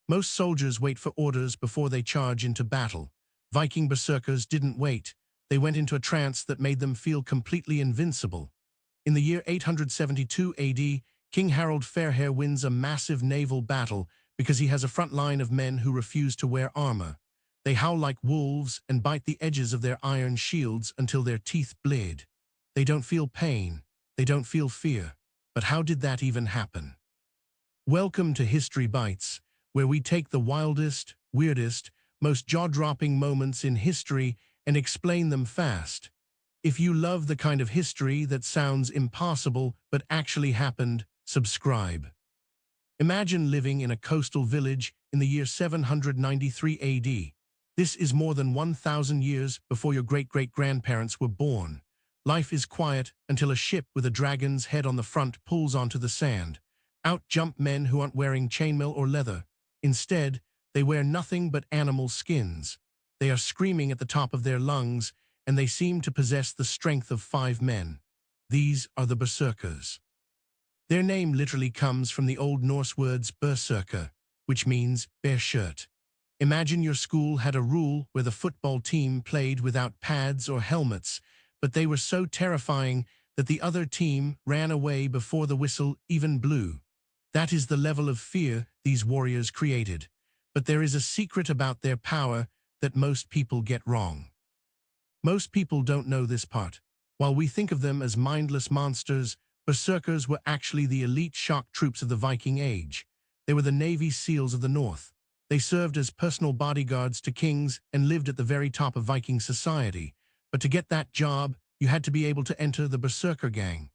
Most soldiers wait for orders before they charge into battle. Viking berserkers didn't wait. They went into a trance that made them feel completely invincible. In the year 872 AD, King Harald Fairhair wins a massive naval battle because he has a front line of men who refuse to wear armor. They howl like wolves and bite the edges of their iron shields until their teeth bleed. They don't feel pain. They don't feel fear. But how did that even happen? Welcome to History Bites, where we take the wildest, weirdest, most jaw-dropping moments in history and explain them fast. If you love the kind of history that sounds impossible but actually happened, subscribe. Imagine living in a coastal village in the year 793 AD. This is more than 1,000 years before your great-great-grandparents were born. Life is quiet until a ship with a dragon's head on the front pulls onto the sand. Out jump men who aren't wearing chainmail or leather. Instead, they wear nothing but animal skins. They are screaming at the top of their lungs, and they seem to possess the strength of 5 men. These are the berserkers. Their name literally comes from the Old Norse words berserker, which means bare shirt. Imagine your school had a rule where the football team played without pads or helmets, but they were so terrifying that the other team ran away before the whistle even blew. That is the level of fear these warriors created. But there is a secret about their power that most people get wrong. Most people don't know this part. While we think of them as mindless monsters, berserkers were actually the elite shock troops of the Viking Age. They were the Navy SEALs of the North. They served as personal bodyguards to kings and lived at the very top of Viking society. But to get that job, you had to be able to enter the berserker gang.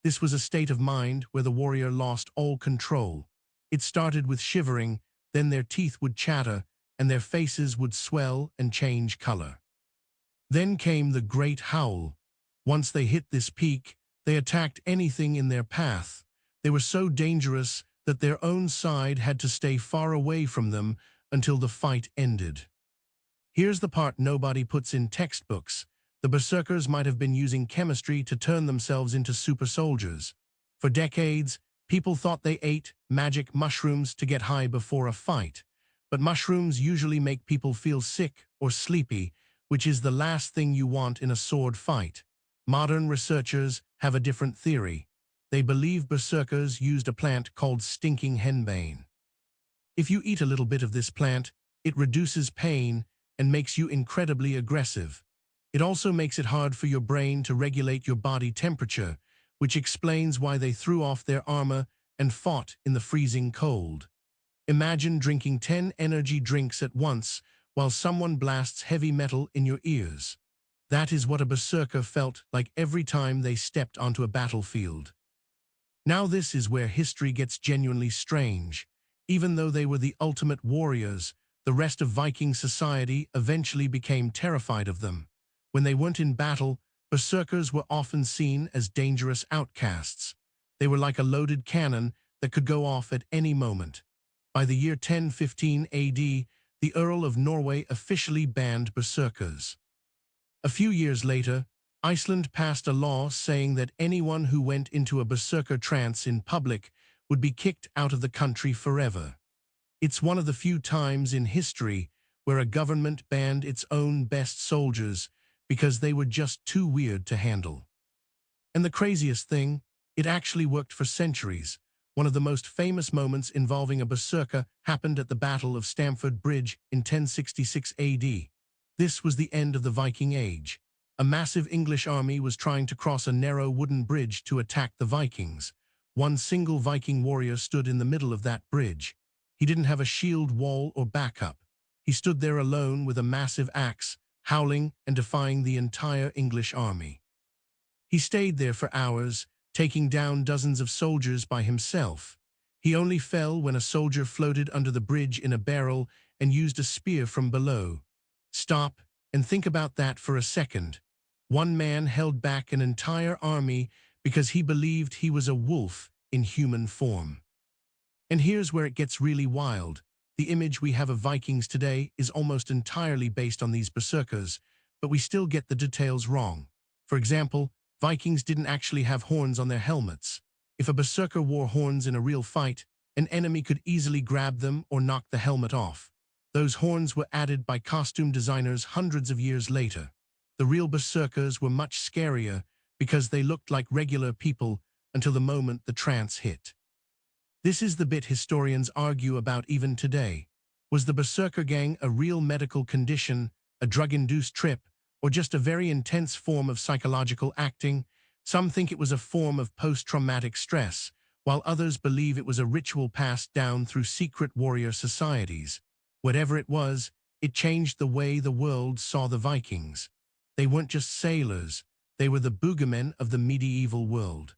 This was a state of mind where the warrior lost all control. It started with shivering, then their teeth would chatter, and their faces would swell and change color. Then came the Great Howl. Once they hit this peak, they attacked anything in their path. They were so dangerous that their own side had to stay far away from them until the fight ended. Here's the part nobody puts in textbooks. The berserkers might have been using chemistry to turn themselves into super soldiers. For decades, people thought they ate magic mushrooms to get high before a fight. But mushrooms usually make people feel sick or sleepy, which is the last thing you want in a sword fight. Modern researchers have a different theory. They believe berserkers used a plant called stinking henbane. If you eat a little bit of this plant, it reduces pain and makes you incredibly aggressive. It also makes it hard for your brain to regulate your body temperature, which explains why they threw off their armor and fought in the freezing cold. Imagine drinking 10 energy drinks at once while someone blasts heavy metal in your ears. That is what a berserker felt like every time they stepped onto a battlefield. Now this is where history gets genuinely strange. Even though they were the ultimate warriors, the rest of Viking society eventually became terrified of them. When they weren't in battle, berserkers were often seen as dangerous outcasts. They were like a loaded cannon that could go off at any moment. By the year 1015 AD, the Earl of Norway officially banned berserkers. A few years later, Iceland passed a law saying that anyone who went into a berserker trance in public would be kicked out of the country forever. It's one of the few times in history where a government banned its own best soldiers because they were just too weird to handle. And the craziest thing, it actually worked for centuries. One of the most famous moments involving a berserker happened at the Battle of Stamford Bridge in 1066 AD. This was the end of the Viking Age. A massive English army was trying to cross a narrow wooden bridge to attack the Vikings. One single Viking warrior stood in the middle of that bridge. He didn't have a shield wall or backup. He stood there alone with a massive axe, howling and defying the entire English army. He stayed there for hours, taking down dozens of soldiers by himself. He only fell when a soldier floated under the bridge in a barrel and used a spear from below. Stop and think about that for a second. One man held back an entire army because he believed he was a wolf in human form. And here's where it gets really wild. The image we have of Vikings today is almost entirely based on these berserkers, but we still get the details wrong. For example, Vikings didn't actually have horns on their helmets. If a berserker wore horns in a real fight, An enemy could easily grab them or knock the helmet off. Those horns were added by costume designers hundreds of years later. The real berserkers were much scarier because they looked like regular people until the moment the trance hit. This is the bit historians argue about even today. Was the Berserker Gang a real medical condition, a drug-induced trip, or just a very intense form of psychological acting? Some think it was a form of post-traumatic stress, while others believe it was a ritual passed down through secret warrior societies. Whatever it was, it changed the way the world saw the Vikings. They weren't just sailors, they were the boogeymen of the medieval world.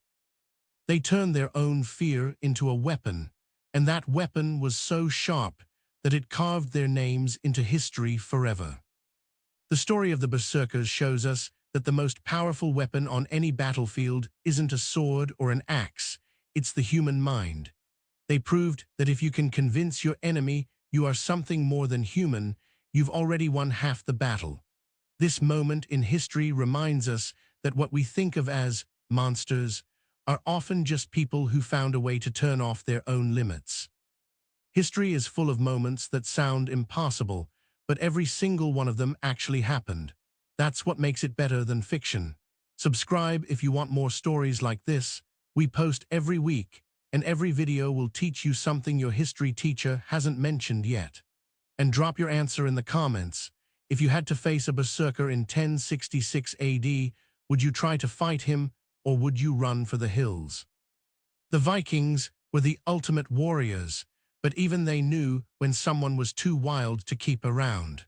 They turned their own fear into a weapon, and that weapon was so sharp that it carved their names into history forever. The story of the Berserkers shows us that the most powerful weapon on any battlefield isn't a sword or an axe, it's the human mind. They proved that if you can convince your enemy you are something more than human, you've already won half the battle. This moment in history reminds us that what we think of as monsters are often just people who found a way to turn off their own limits. History is full of moments that sound impossible, but every single one of them actually happened. That's what makes it better than fiction. Subscribe if you want more stories like this. We post every week, and every video will teach you something your history teacher hasn't mentioned yet. And drop your answer in the comments. If you had to face a berserker in 1066 AD, would you try to fight him, or would you run for the hills? The Vikings were the ultimate warriors, but even they knew when someone was too wild to keep around.